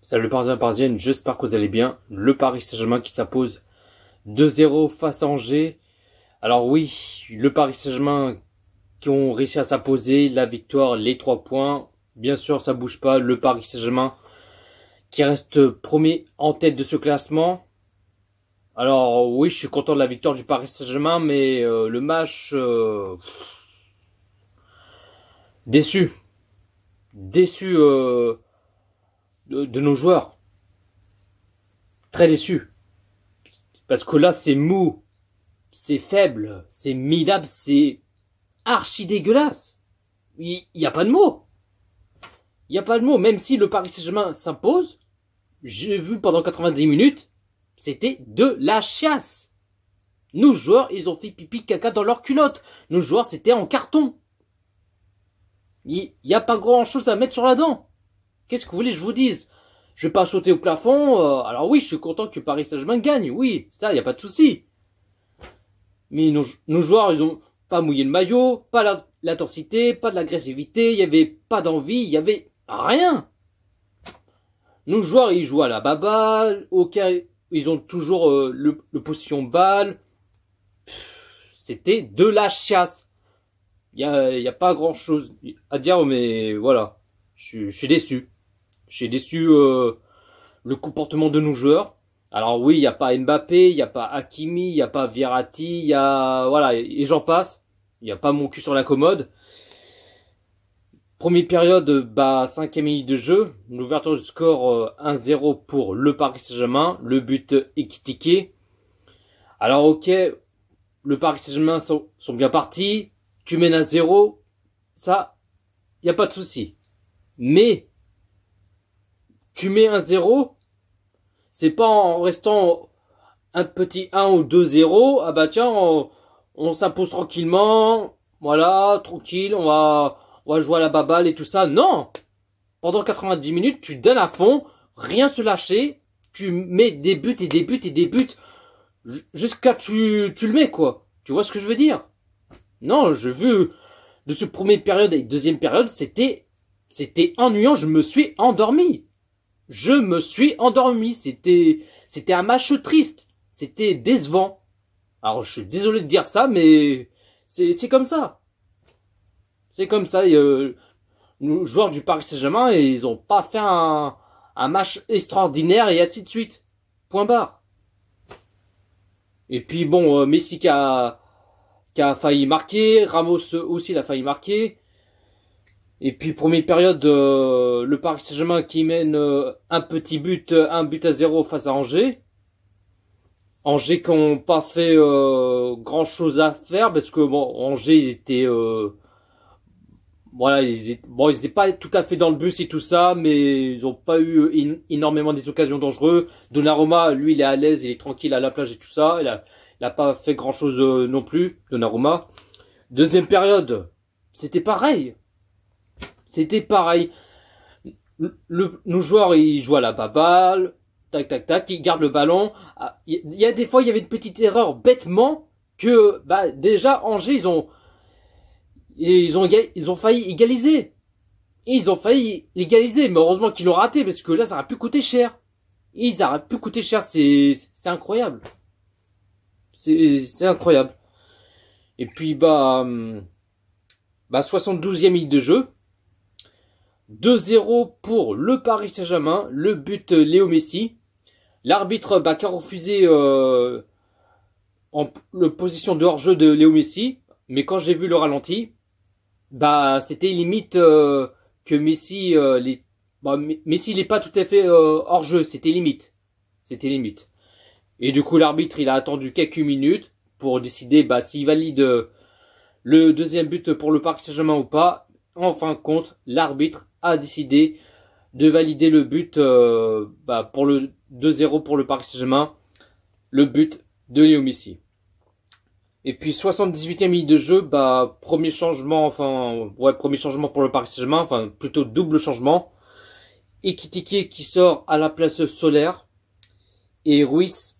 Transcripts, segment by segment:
Salut Parisiens, Parisiennes, j'espère que vous allez bien. Le Paris Saint-Germain qui s'impose 2-0 face à Angers. Alors oui, le Paris Saint-Germain qui ont réussi à s'imposer, la victoire, les 3 points. Bien sûr, ça bouge pas. Le Paris Saint-Germain qui reste premier en tête de ce classement. Alors oui, je suis content de la victoire du Paris Saint-Germain, mais le match... déçu. Déçu de nos joueurs. Très déçu. Parce que là, c'est mou. C'est faible. C'est minable. C'est archi dégueulasse. Il n'y a pas de mots. Il n'y a pas de mots. Même si le Paris Saint-Germain s'impose, j'ai vu pendant 90 minutes, c'était de la chiasse. Nos joueurs, ils ont fait pipi caca dans leur culotte. Nos joueurs, c'était en carton. Il n'y a pas grand chose à mettre sur la dent. Qu'est-ce que vous voulez que je vous dise? Je vais pas sauter au plafond. Alors oui, je suis content que Paris Saint-Germain gagne. Oui, ça, il n'y a pas de souci. Mais nos joueurs, ils ont pas mouillé le maillot, pas l'intensité, pas de l'agressivité, il y avait pas d'envie, il y avait rien. Nos joueurs, ils jouent à la baballe, ils ont toujours le position balle. C'était de la chiasse. Il y a pas grand chose à dire, mais voilà. Je suis déçu. Je suis déçu le comportement de nos joueurs. Alors oui, il n'y a pas Mbappé, il n'y a pas Hakimi, il n'y a pas Verratti, il y a... Voilà, et j'en passe. Il n'y a pas mon cul sur la commode. Première période, 5e minute de jeu. L'ouverture du score 1-0 pour le Paris Saint-Germain. Le but Ekitike. Alors ok, le Paris Saint-Germain sont bien partis. Tu mènes à 0. Ça, il n'y a pas de souci. Mais, tu mets 1-0, c'est pas en restant un petit 1 ou 2-0, ah bah tiens, on s'impose tranquillement, voilà, tranquille, on va jouer à la baballe et tout ça. Non! Pendant 90 minutes, tu donnes à fond, rien se lâcher, tu mets des buts et des buts et des buts, jusqu'à tu le mets, quoi. Tu vois ce que je veux dire? Non, j'ai vu, de ce première période et deuxième période, c'était ennuyant, je me suis endormi. Je me suis endormi. C'était un match triste. C'était décevant. Alors, je suis désolé de dire ça, mais c'est comme ça. C'est comme ça. Nos joueurs du Paris Saint-Germain, ils ont pas fait un match extraordinaire et ainsi de suite. Point barre. Et puis bon, Messi qui a failli marquer. Ramos aussi, il a failli marquer. Et puis première période, le Paris Saint-Germain qui mène un but à 0 face à Angers. Angers qui n'ont pas fait grand chose à faire parce que bon, Angers ils étaient voilà, ils étaient pas tout à fait dans le bus et tout ça, mais ils ont pas eu énormément des occasions dangereuses. Donnarumma, lui, il est à l'aise, il est tranquille à la plage et tout ça. Il a pas fait grand chose non plus, Donnarumma. Deuxième période, c'était pareil. C'était pareil. Nos joueurs, ils jouent à la baballe. Tac, tac, tac. Ils gardent le ballon. Il y a des fois, il y avait une petite erreur bêtement que, déjà, Angers, ils ont failli égaliser. Ils ont failli égaliser. Mais heureusement qu'ils l'ont raté parce que là, ça aurait pu coûter cher. Ils auraient pu coûter cher. C'est incroyable. C'est incroyable. Et puis, 72e minute de jeu. 2-0 pour le Paris Saint-Germain, le but Léo Messi. L'arbitre qui a refusé en position de hors-jeu de Léo Messi, mais quand j'ai vu le ralenti, c'était limite que Messi Messi il est pas tout à fait hors-jeu, c'était limite. C'était limite. Et du coup l'arbitre il a attendu quelques minutes pour décider pour valide le deuxième but pour le Paris Saint-Germain ou pas. En fin de compte, l'arbitre a décidé de valider le but pour le 2-0 pour le Paris Saint-Germain, le but de Léo Messi. Et puis 78e minute de jeu, premier changement pour le Paris Saint-Germain, plutôt double changement. Ekitike qui sort à la place Solaire et Ruiz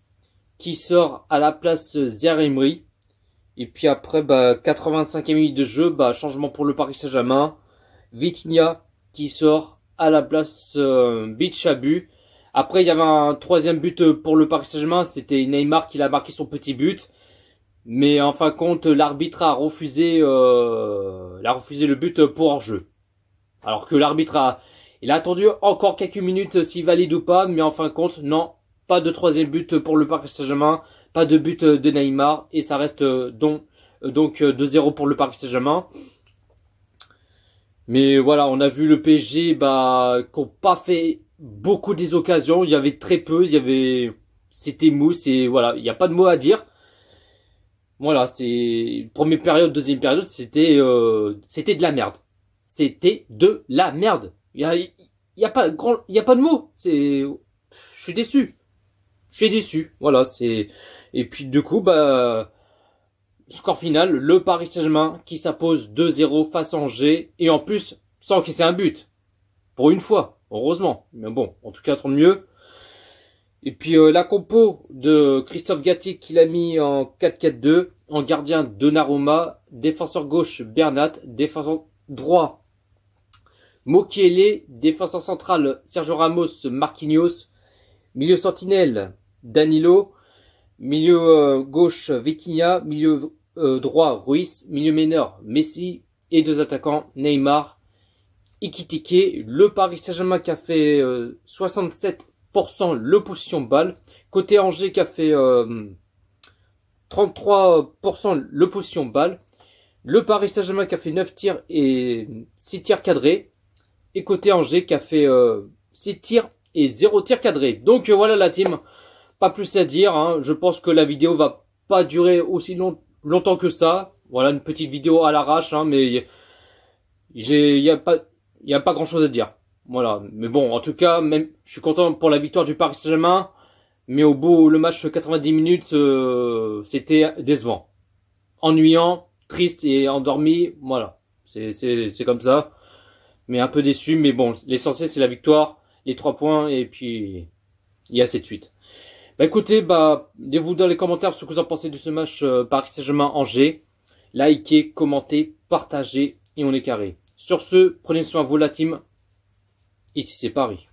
qui sort à la place Zaïre-Emery. Et puis après, 85e minute de jeu, changement pour le Paris Saint-Germain. Vitinha qui sort à la place Bichabut Après, il y avait un troisième but pour le Paris Saint-Germain. C'était Neymar qui a marqué son petit but. Mais en fin de compte, l'arbitre a refusé le but pour hors-jeu. Alors que il a attendu encore quelques minutes s'il valide ou pas. Mais en fin de compte, non. Pas de troisième but pour le Paris Saint-Germain. Pas de but de Neymar. Et ça reste donc 2-0 pour le Paris Saint-Germain. Mais voilà, on a vu le PSG qui n'ont pas fait beaucoup des occasions. Il y avait très peu. C'était mou. Voilà, il n'y a pas de mots à dire. Voilà, c'est première période, deuxième période, c'était de la merde. C'était de la merde. Il y a pas de mots. Je suis déçu. Je suis déçu. Voilà, et puis du coup score final, le Paris Saint-Germain qui s'impose 2-0 face à Angers et en plus sans encaisser un but. Pour une fois, heureusement. Mais bon, en tout cas tant mieux. Et puis la compo de Christophe Galtier qu'il a mis en 4-4-2, en gardien Donnarumma, défenseur gauche Bernat, défenseur droit Mukiele, défenseur central Sergio Ramos, Marquinhos, milieu sentinelle Danilo, milieu gauche Vitinha, milieu droit Ruiz, milieu meneur Messi et deux attaquants Neymar, Ekitike. Le Paris Saint-Germain qui a fait 67% le position balle. Côté Angers qui a fait 33% le position balle. Le Paris Saint-Germain qui a fait 9 tirs et 6 tirs cadrés. Et côté Angers qui a fait 6 tirs et 0 tir cadré. Donc voilà la team. Pas plus à dire. Hein. Je pense que la vidéo va pas durer aussi longtemps que ça. Voilà une petite vidéo à l'arrache. Hein, mais il y a pas grand chose à dire. Voilà. Mais bon, en tout cas, même, je suis content pour la victoire du Paris Saint-Germain. Mais au bout, le match 90 minutes, c'était décevant. Ennuyant, triste et endormi. Voilà. C'est comme ça. Mais un peu déçu. Mais bon, l'essentiel, c'est la victoire, les 3 points. Et puis, il y a cette suite. Écoutez, dites-vous dans les commentaires ce que vous en pensez de ce match Paris Saint-Germain-Angers. Likez, commentez, partagez et on est carré. Sur ce, prenez soin de vous la team. Ici c'est Paris.